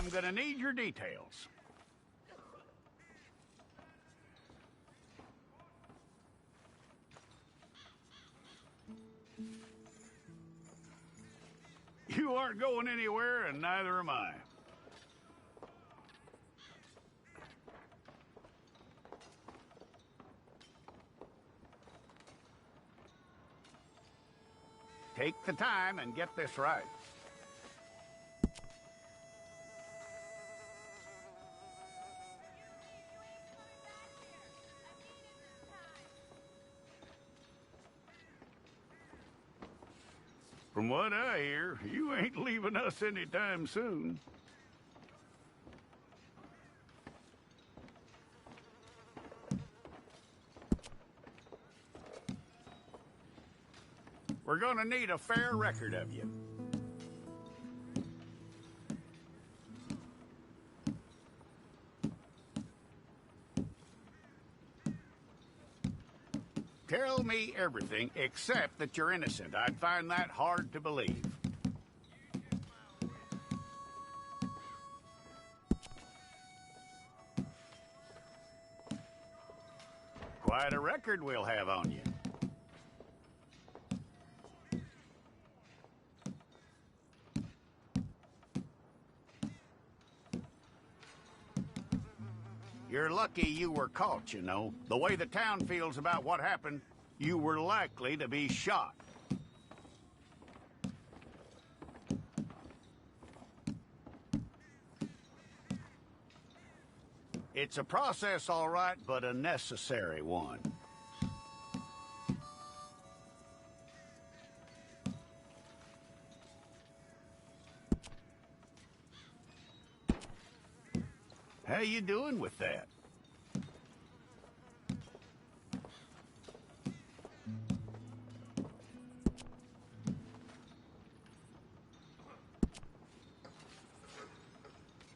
I'm gonna need your details. You aren't going anywhere, and neither am I. Take the time and get this right. From what I hear, you ain't leaving us anytime soon. We're gonna need a fair record of you. Tell me everything except that you're innocent. I'd find that hard to believe. Quite a record we'll have on you. You're lucky you were caught, you know. The way the town feels about what happened, you were likely to be shot. It's a process, all right, but a necessary one. How you doing with that?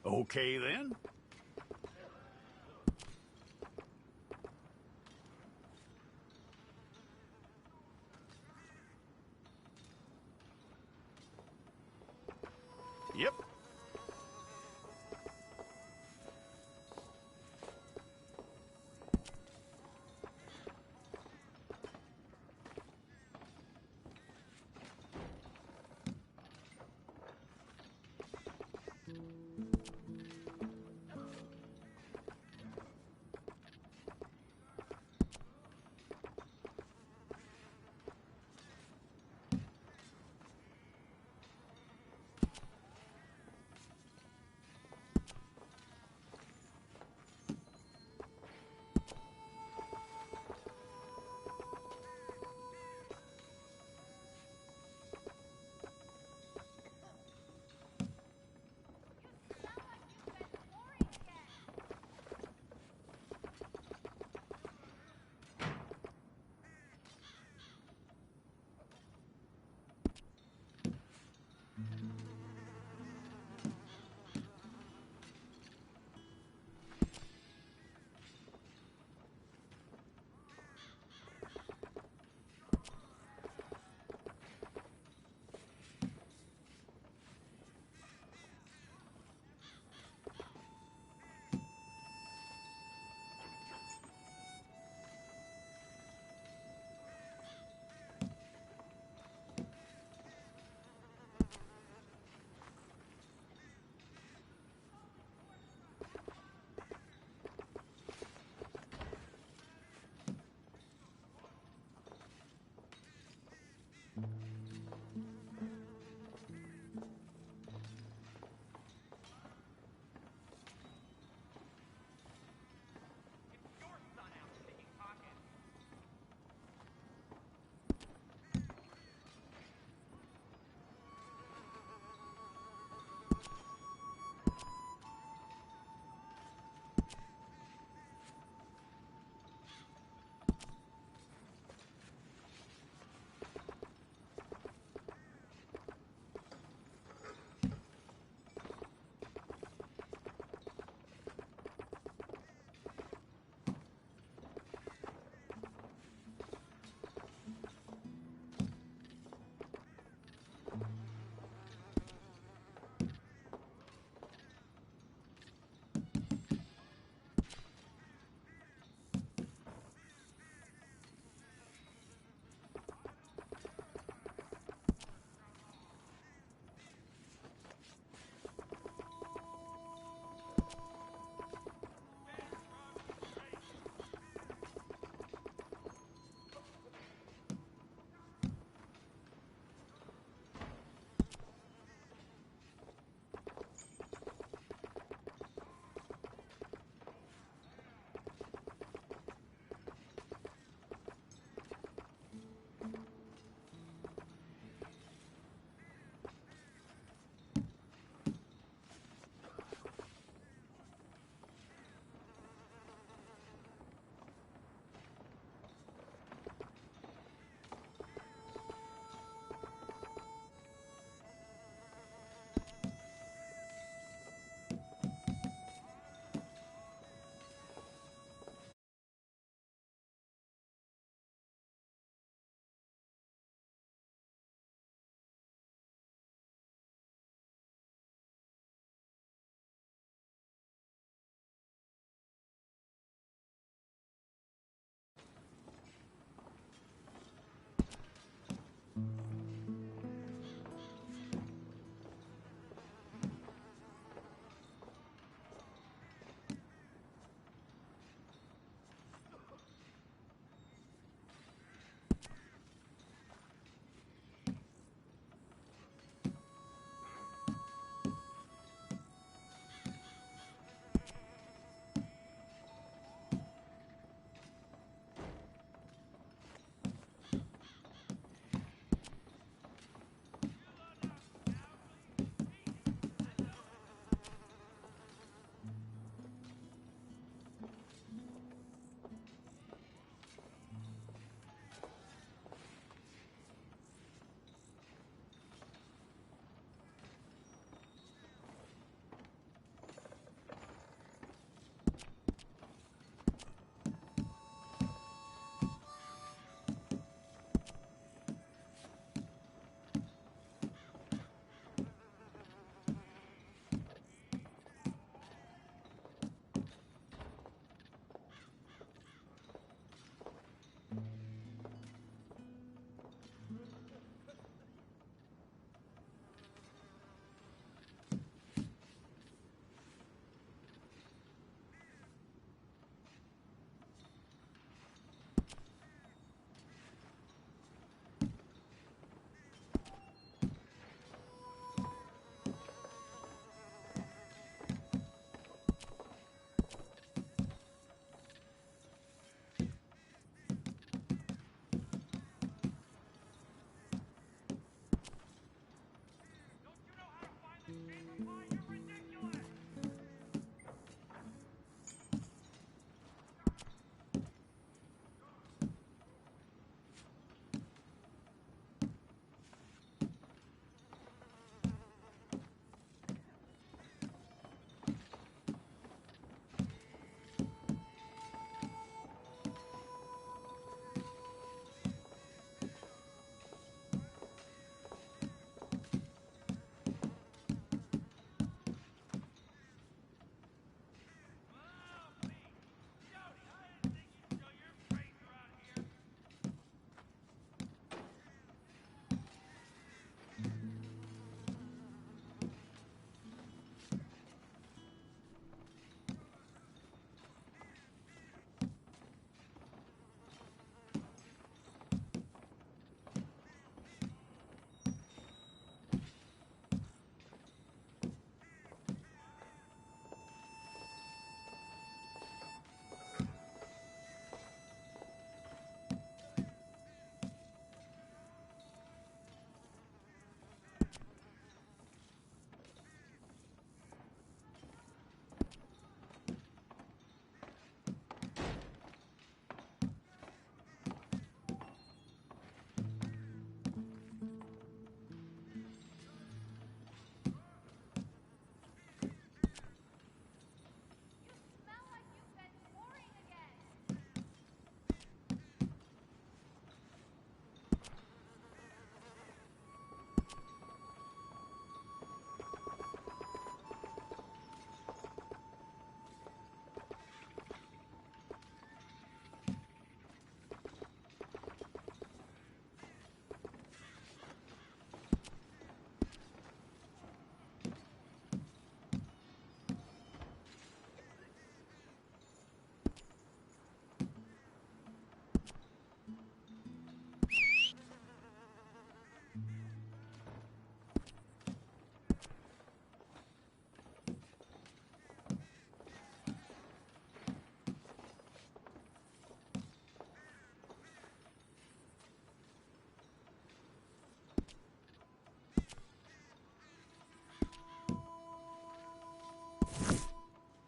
Okay, then. Yep.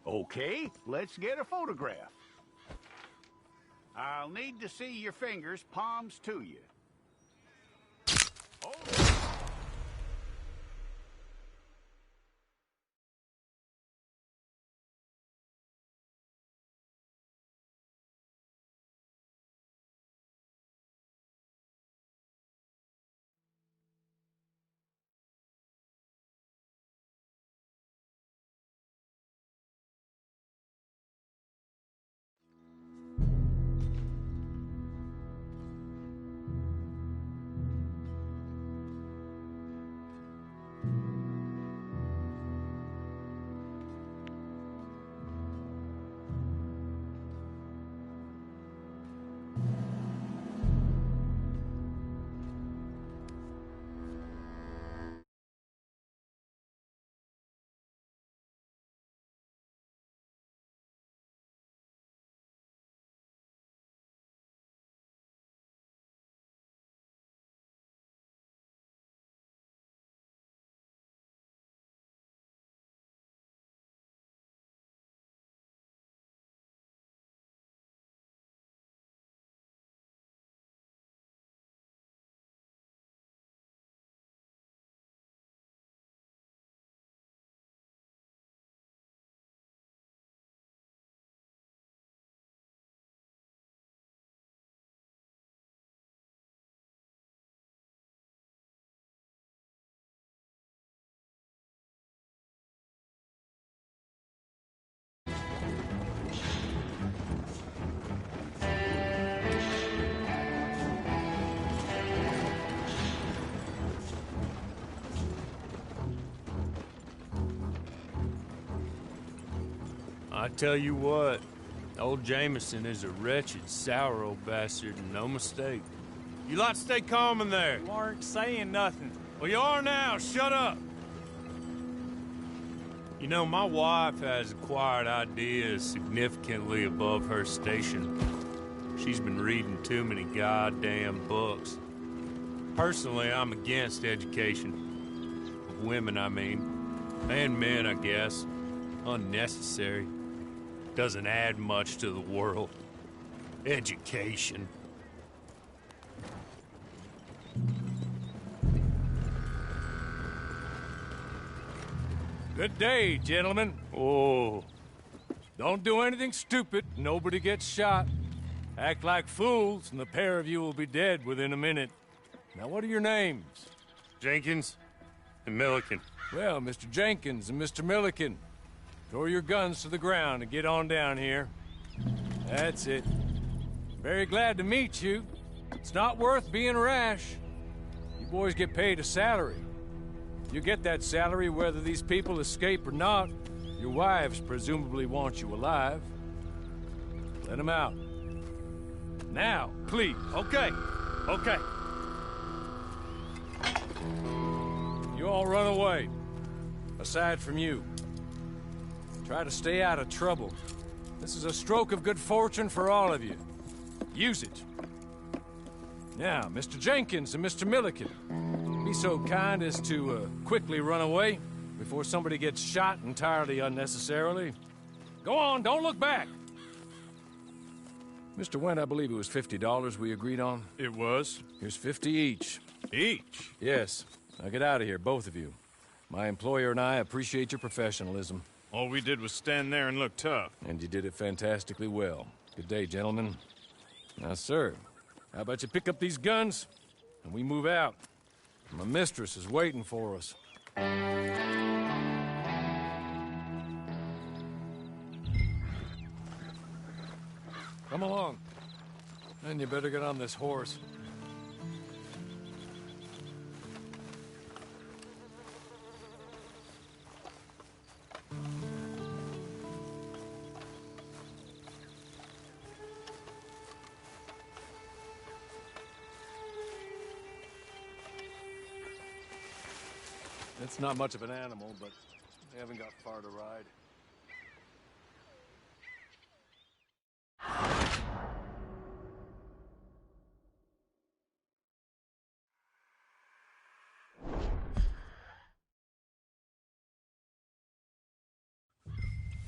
Okay, let's get a photograph. I'll need to see your fingers, palms to you. Hold it. I tell you what, old Jameson is a wretched, sour old bastard, and no mistake. You lot stay calm in there. You aren't saying nothing. Well, you are now. Shut up. You know, my wife has acquired ideas significantly above her station. She's been reading too many goddamn books. Personally, I'm against education. Of women, I mean. And men, I guess. Unnecessary. Doesn't add much to the world. Education. Good day, gentlemen. Oh. Don't do anything stupid. Nobody gets shot. Act like fools, and the pair of you will be dead within a minute. Now, what are your names? Jenkins and Milliken. Well, Mr. Jenkins and Mr. Milliken, throw your guns to the ground and get on down here. That's it. Very glad to meet you. It's not worth being rash. You boys get paid a salary. You get that salary whether these people escape or not. Your wives presumably want you alive. Let them out. Now, please. Okay. Okay. You all run away. Aside from you. Try to stay out of trouble. This is a stroke of good fortune for all of you. Use it. Now, Mr. Jenkins and Mr. Milliken, be so kind as to quickly run away before somebody gets shot entirely unnecessarily. Go on, don't look back. Mr. Wendt, I believe it was $50 we agreed on. It was. Here's 50 each. Each? Yes. Now get out of here, both of you. My employer and I appreciate your professionalism. All we did was stand there and look tough. And you did it fantastically well. Good day, gentlemen. Now, sir, how about you pick up these guns, and we move out? My mistress is waiting for us. Come along. And you better get on this horse. It's not much of an animal, but they haven't got far to ride.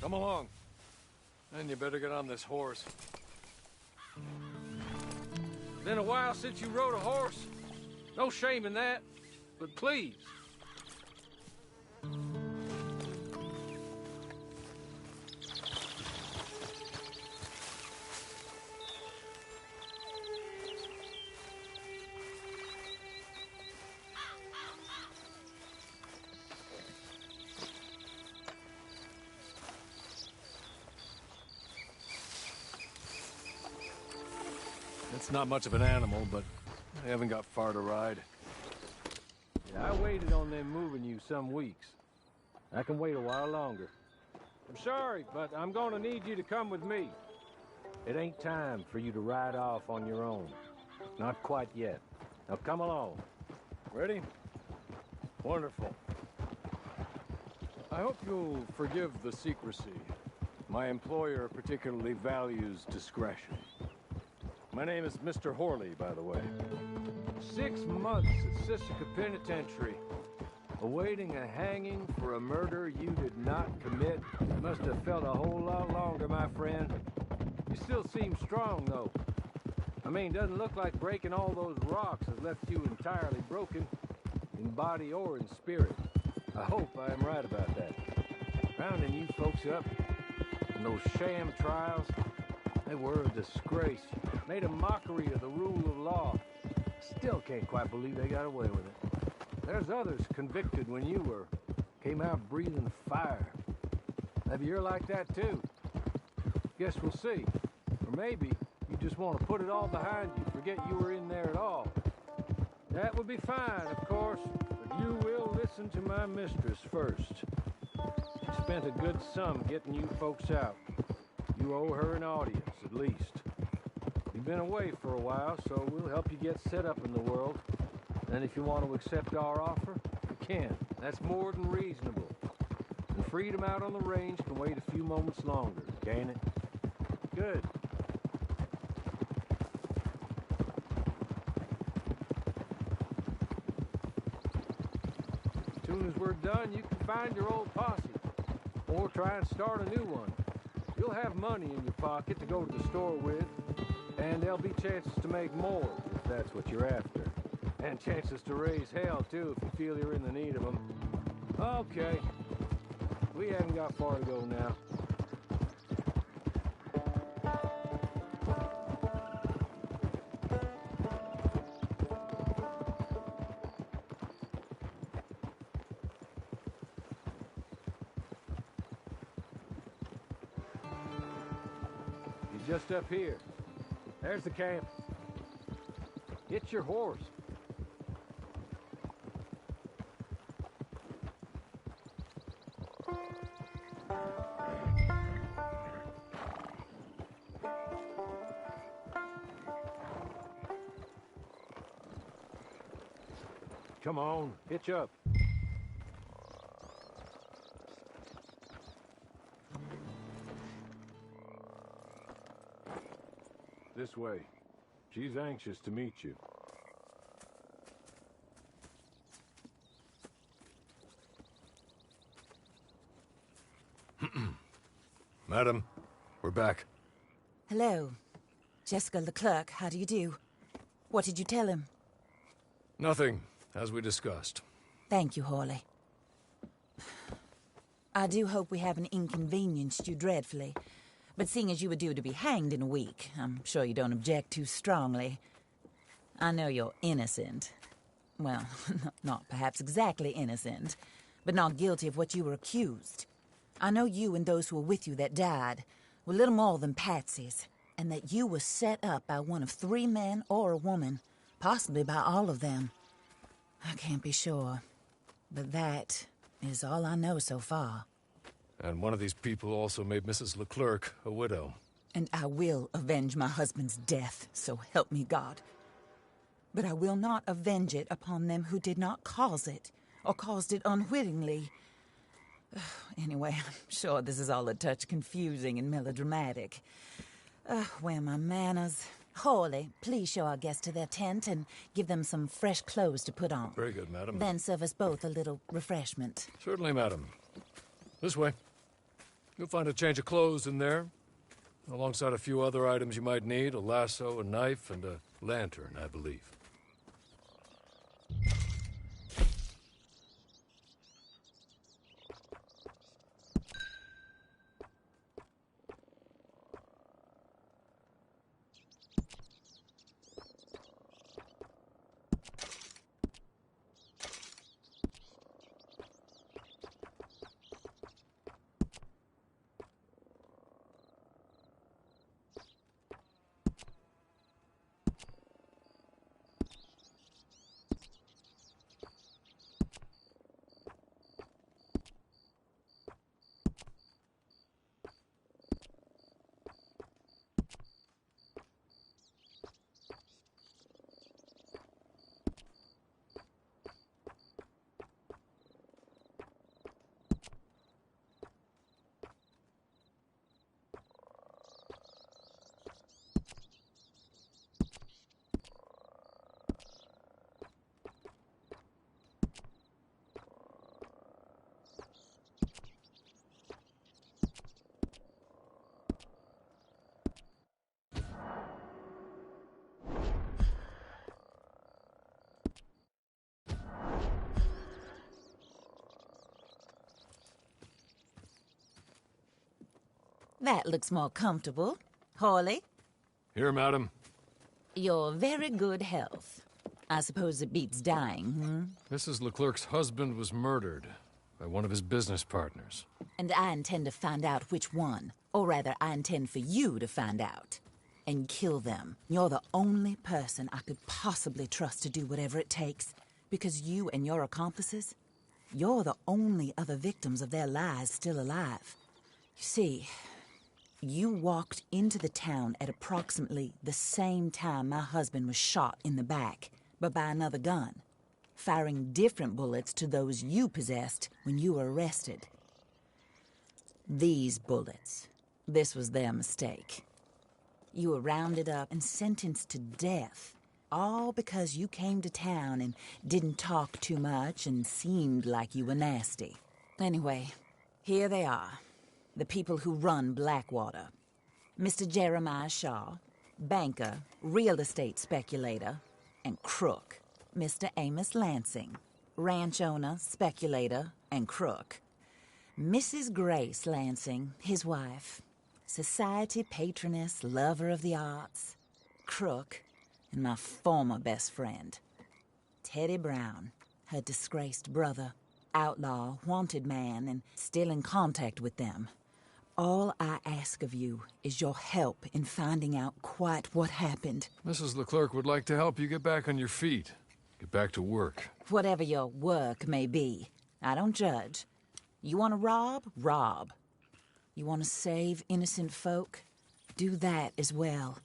Come along. And you better get on this horse. Been a while since you rode a horse. No shame in that, but please. It's not much of an animal, but I haven't got far to ride. Yeah, I waited on them moving you some weeks. I can wait a while longer. I'm sorry, but I'm gonna need you to come with me. It ain't time for you to ride off on your own. Not quite yet. Now come along. Ready? Wonderful. I hope you'll forgive the secrecy. My employer particularly values discretion. My name is Mr. Horley, by the way. 6 months at Sisika Penitentiary, awaiting a hanging for a murder you did not commit. You must have felt a whole lot longer, my friend. You still seem strong, though. I mean, doesn't look like breaking all those rocks has left you entirely broken, in body or in spirit. I hope I am right about that. Rounding you folks up, and those sham trials, they were a disgrace. Made a mockery of the rule of law. Still can't quite believe they got away with it. There's others convicted when you were. Came out breathing fire. Maybe you're like that too. Guess we'll see. Or maybe you just want to put it all behind you, forget you were in there at all. That would be fine, of course, but you will listen to my mistress first. She spent a good sum getting you folks out. You owe her an audience, at least. You've been away for a while, so we'll help you get set up in the world. And if you want to accept our offer, you can. That's more than reasonable. And freedom out on the range can wait a few moments longer, can't it? Good. As soon as we're done, you can find your old posse. Or try and start a new one. You'll have money in your pocket to go to the store with. And there'll be chances to make more, if that's what you're after. And chances to raise hell, too, if you feel you're in the need of them. Okay. We haven't got far to go now. You're just up here. There's the camp. Get your horse. Come on, hitch up. This way. She's anxious to meet you. Madam, we're back. Hello. Jessica Leclerc, how do you do? What did you tell him? Nothing, as we discussed. Thank you, Horley. I do hope we haven't inconvenienced you dreadfully. But seeing as you were due to be hanged in a week, I'm sure you don't object too strongly. I know you're innocent. Well, not perhaps exactly innocent, but not guilty of what you were accused. I know you and those who were with you that died were little more than patsies, and that you were set up by one of 3 men or a woman, possibly by all of them. I can't be sure, but that is all I know so far. And one of these people also made Mrs. Leclerc a widow. And I will avenge my husband's death, so help me God. But I will not avenge it upon them who did not cause it, or caused it unwittingly. Anyway, I'm sure this is all a touch confusing and melodramatic. Where are my manners? Horley, please show our guests to their tent and give them some fresh clothes to put on. Very good, madam. Then serve us both a little refreshment. Certainly, madam. This way. You'll find a change of clothes in there, alongside a few other items you might need, a lasso, a knife, and a lantern, I believe. That looks more comfortable. Hawley, Here, madam. your very good health. I suppose it beats dying, hmm? Mrs. Leclerc's husband was murdered by one of his business partners. And I intend to find out which one. Or rather, I intend for you to find out. And kill them. You're the only person I could possibly trust to do whatever it takes. Because you and your accomplices, you're the only other victims of their lies still alive. You see, you walked into the town at approximately the same time my husband was shot in the back, but by another gun, firing different bullets to those you possessed when you were arrested. These bullets, this was their mistake. You were rounded up and sentenced to death, all because you came to town and didn't talk too much and seemed like you were nasty. Anyway, here they are. The people who run Blackwater. Mr. Jeremiah Shaw, banker, real estate speculator, and crook. Mr. Amos Lansing, ranch owner, speculator, and crook. Mrs. Grace Lansing, his wife, society patroness, lover of the arts, crook, and my former best friend. Teddy Brown, her disgraced brother, outlaw, wanted man, and still in contact with them. All I ask of you is your help in finding out quite what happened. Mrs. Leclerc would like to help you get back on your feet. Get back to work. Whatever your work may be, I don't judge. You want to rob? Rob. You want to save innocent folk? Do that as well.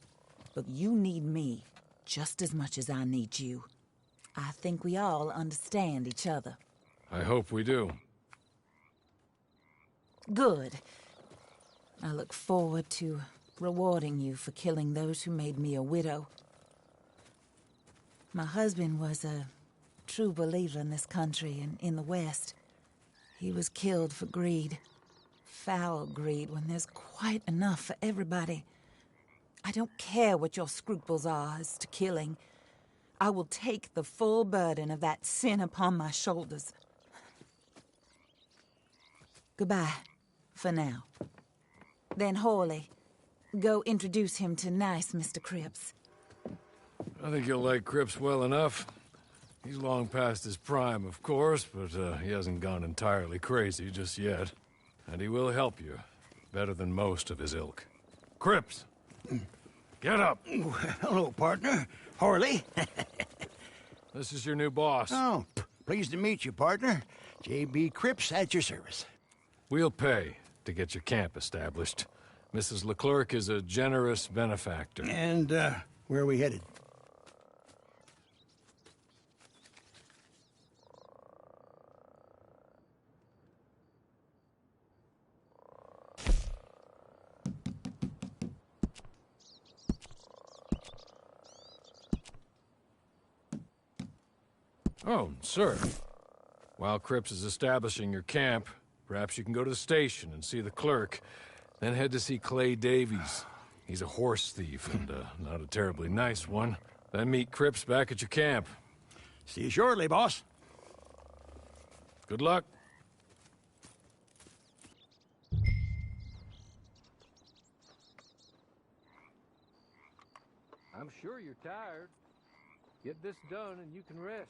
But you need me just as much as I need you. I think we all understand each other. I hope we do. Good. I look forward to rewarding you for killing those who made me a widow. My husband was a true believer in this country and in the West. He was killed for greed. Foul greed when there's quite enough for everybody. I don't care what your scruples are as to killing. I will take the full burden of that sin upon my shoulders. Goodbye, for now. Then Hawley, go introduce him to nice Mr. Cripps. I think you'll like Cripps well enough. He's long past his prime, of course, but he hasn't gone entirely crazy just yet. And he will help you, better than most of his ilk. Cripps! Get up! Hello, partner. Harley. This is your new boss. Oh, pleased to meet you, partner. J.B. Cripps at your service. We'll pay to get your camp established. Mrs. Leclerc is a generous benefactor. And, where are we headed? Oh, sir. While Cripps is establishing your camp, Perhaps you can go to the station and see the clerk, then head to see Clay Davies. He's a horse thief, and not a terribly nice one. Then meet Cripps back at your camp. See you shortly, boss. Good luck. I'm sure you're tired. Get this done and you can rest.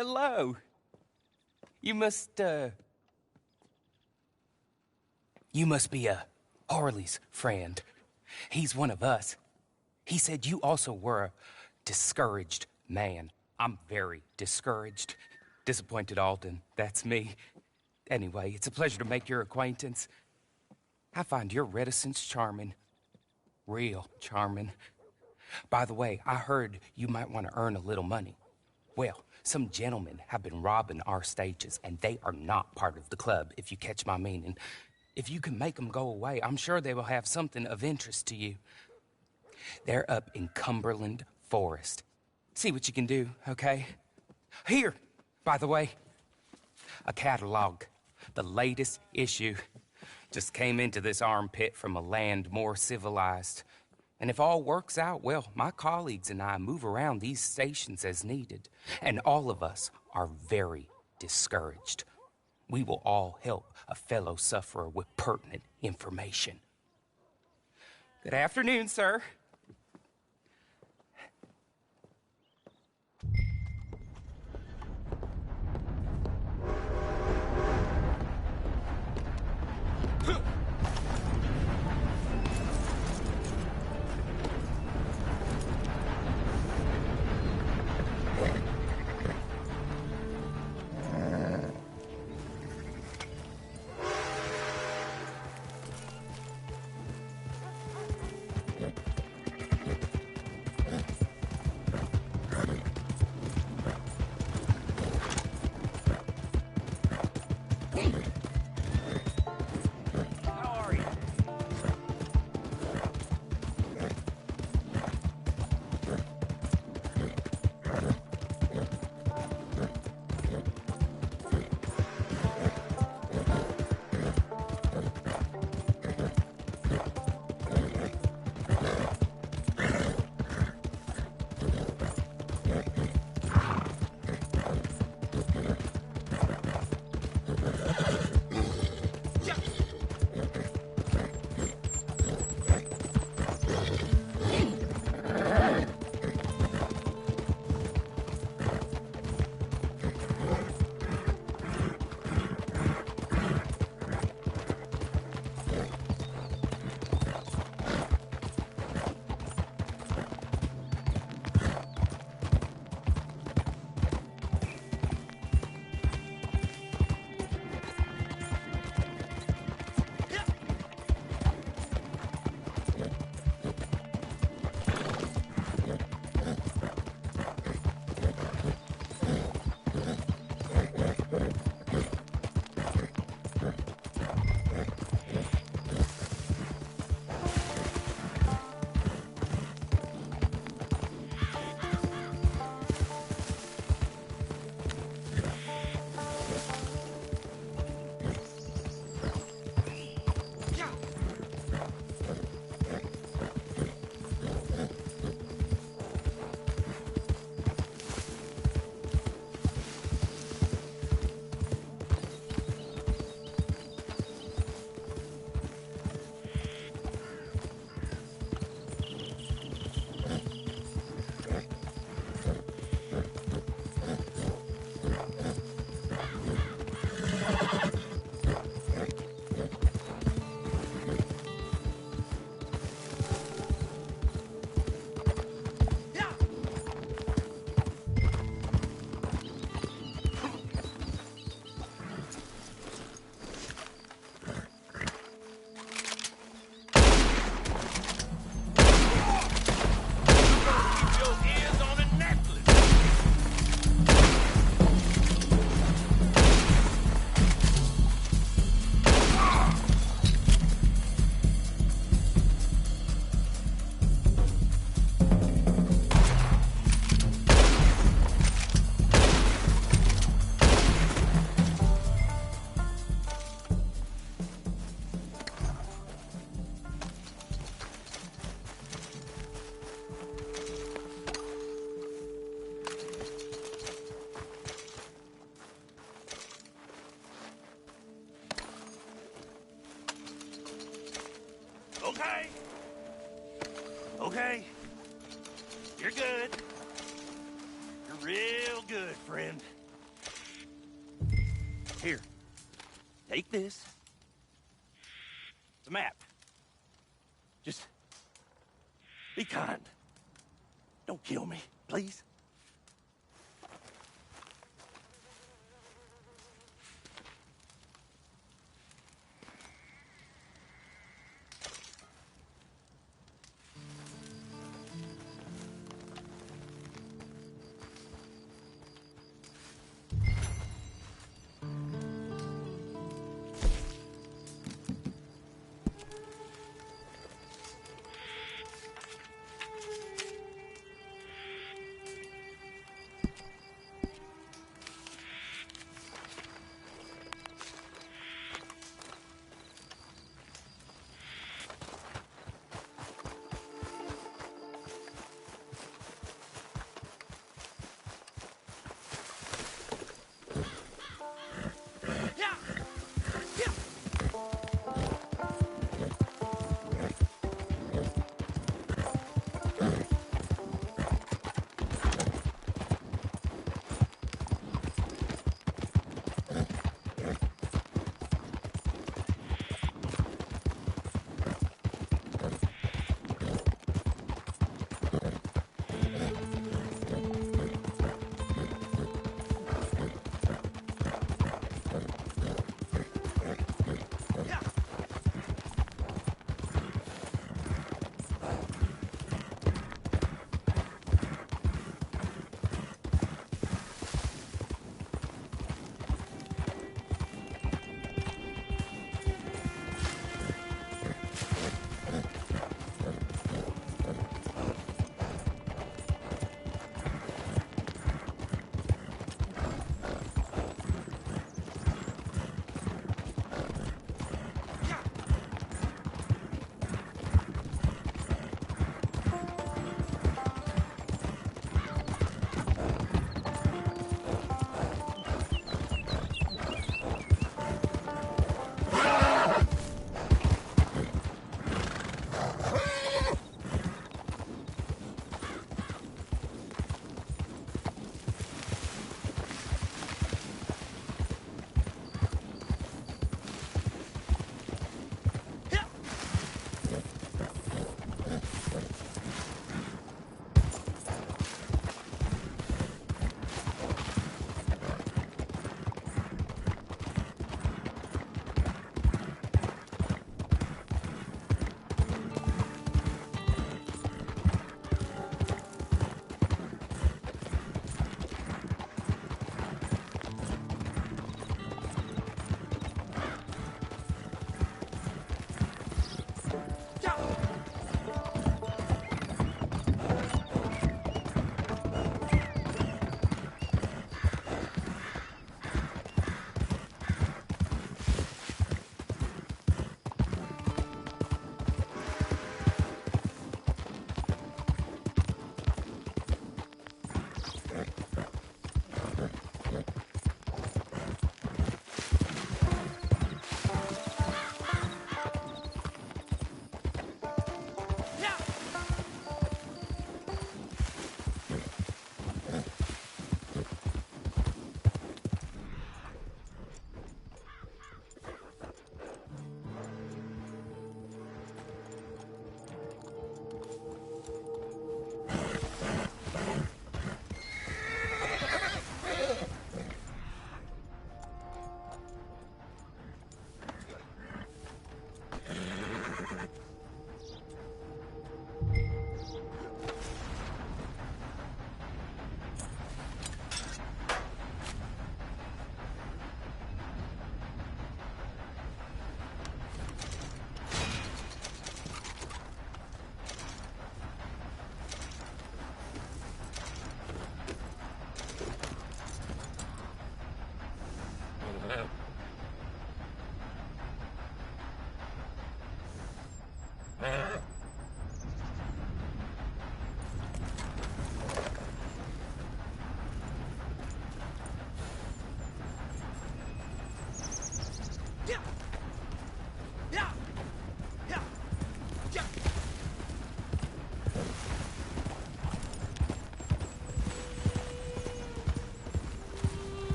Hello. You must be Harley's friend. He's one of us. He said you also were a discouraged man. I'm very discouraged. Disappointed Alden, that's me. Anyway, it's a pleasure to make your acquaintance. I find your reticence charming. Real charming. By the way, I heard you might want to earn a little money. Well, some gentlemen have been robbing our stages, and they are not part of the club, if you catch my meaning. If you can make them go away, I'm sure they will have something of interest to you. They're up in Cumberland Forest. See what you can do, okay? Here, by the way, a catalog. The latest issue. Just came into this armpit from a land more civilized. And if all works out, well, my colleagues and I move around these stations as needed. And all of us are very discouraged. We will all help a fellow sufferer with pertinent information. Good afternoon, sir. Okay. You're good. You're real good, friend. Take this. It's a map. Just be kind. Don't kill me, please.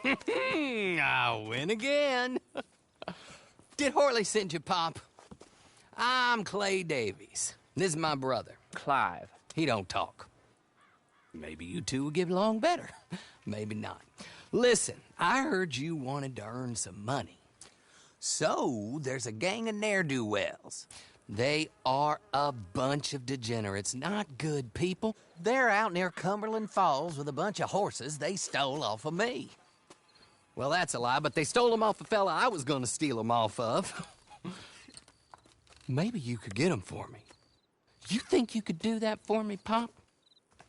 I win again. Did Horley send you, Pop? I'm Clay Davies. This is my brother, Clive. He don't talk. Maybe you two will get along better. Maybe not. Listen, I heard you wanted to earn some money. So, there's a gang of ne'er-do-wells. They are a bunch of degenerates, not good people. They're out near Cumberland Falls with a bunch of horses they stole off of me. Well, that's a lie, but they stole them off a fella I was gonna steal them off of. Maybe you could get them for me. You think you could do that for me, Pop?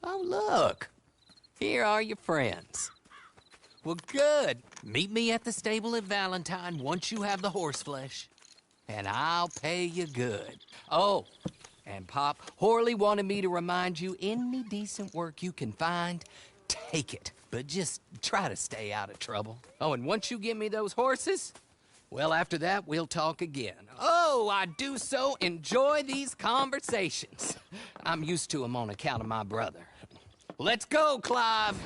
Oh, look. Here are your friends. Well, good. Meet me at the stable at Valentine once you have the horse flesh. And I'll pay you good. Oh, and Pop, Horley wanted me to remind you, any decent work you can find, take it. But just try to stay out of trouble. Oh, and once you give me those horses, well, after that, we'll talk again. Oh, I do so enjoy these conversations. I'm used to them on account of my brother. Let's go, Clive.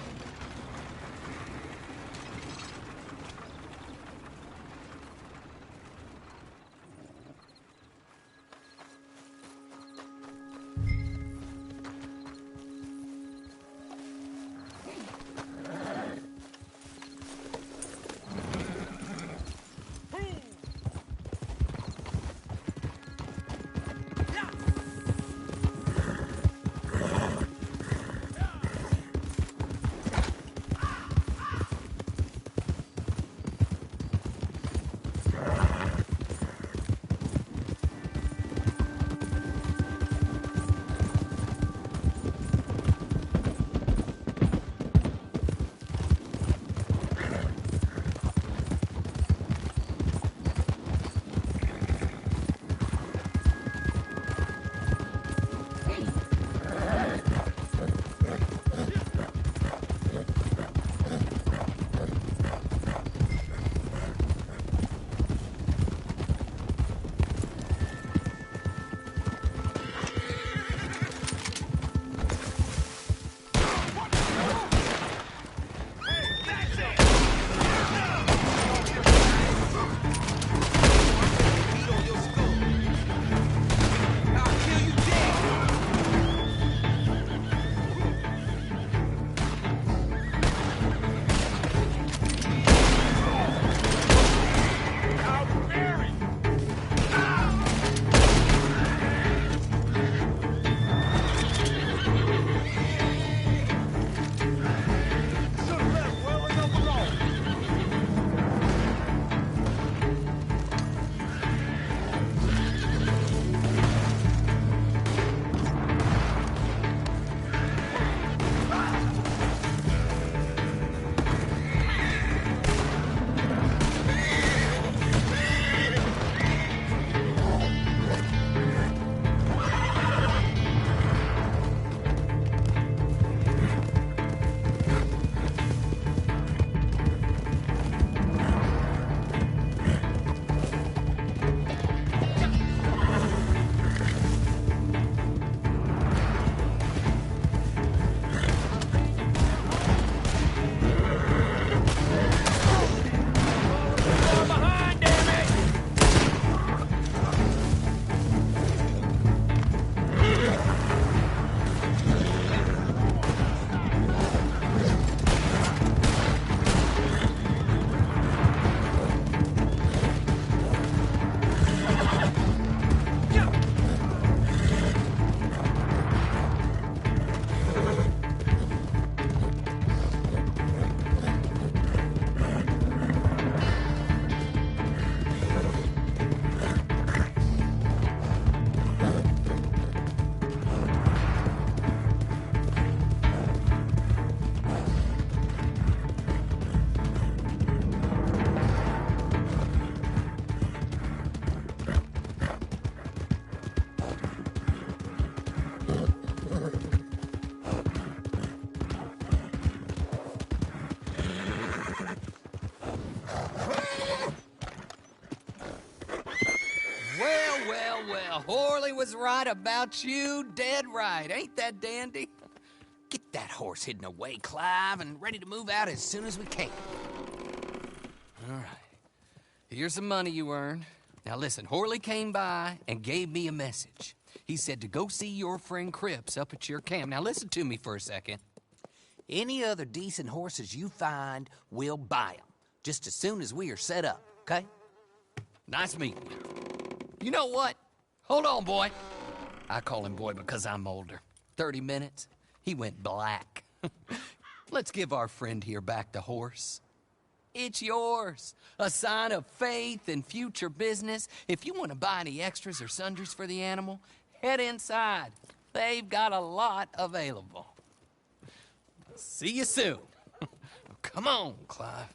Horley was right about you, dead right. Ain't that dandy? Get that horse hidden away, Clive, and ready to move out as soon as we can. All right. Here's the money you earned. Now listen, Horley came by and gave me a message. He said to go see your friend Cripps up at your camp. Now listen to me for a second. Any other decent horses you find, we'll buy them. Just as soon as we are set up, okay? Nice meeting you. You know what? Hold on, boy. I call him boy because I'm older. 30 minutes, he went black. Let's give our friend here back the horse. It's yours. A sign of faith and future business. If you want to buy any extras or sundries for the animal, head inside. They've got a lot available. See you soon. Come on, Clive.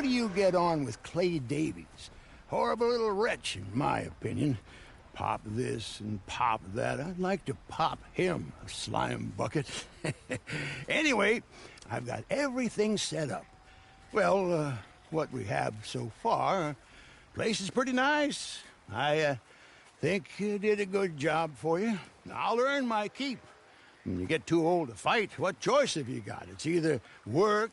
do you get on with Clay Davies? Horrible little wretch, in my opinion. Pop this and pop that. I'd like to pop him, a slime bucket. Anyway, I've got everything set up. Well, what we have so far, place is pretty nice. I think you did a good job for you. I'll earn my keep. When you get too old to fight, what choice have you got? It's either work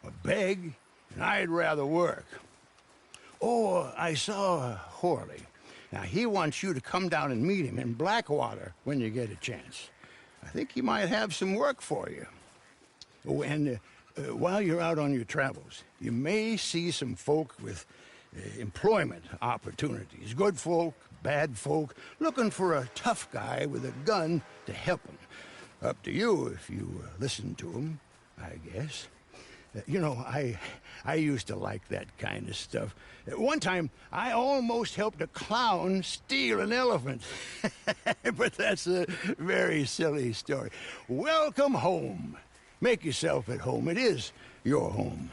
or beg, and I'd rather work. Oh, I saw Horley. Now, he wants you to come down and meet him in Blackwater when you get a chance. I think he might have some work for you. Oh, and while you're out on your travels, you may see some folk with employment opportunities. Good folk, bad folk, looking for a tough guy with a gun to help them. Up to you if you listen to them, I guess. You know, I used to like that kind of stuff. One time, I almost helped a clown steal an elephant. But that's a very silly story. Welcome home. Make yourself at home. It is your home.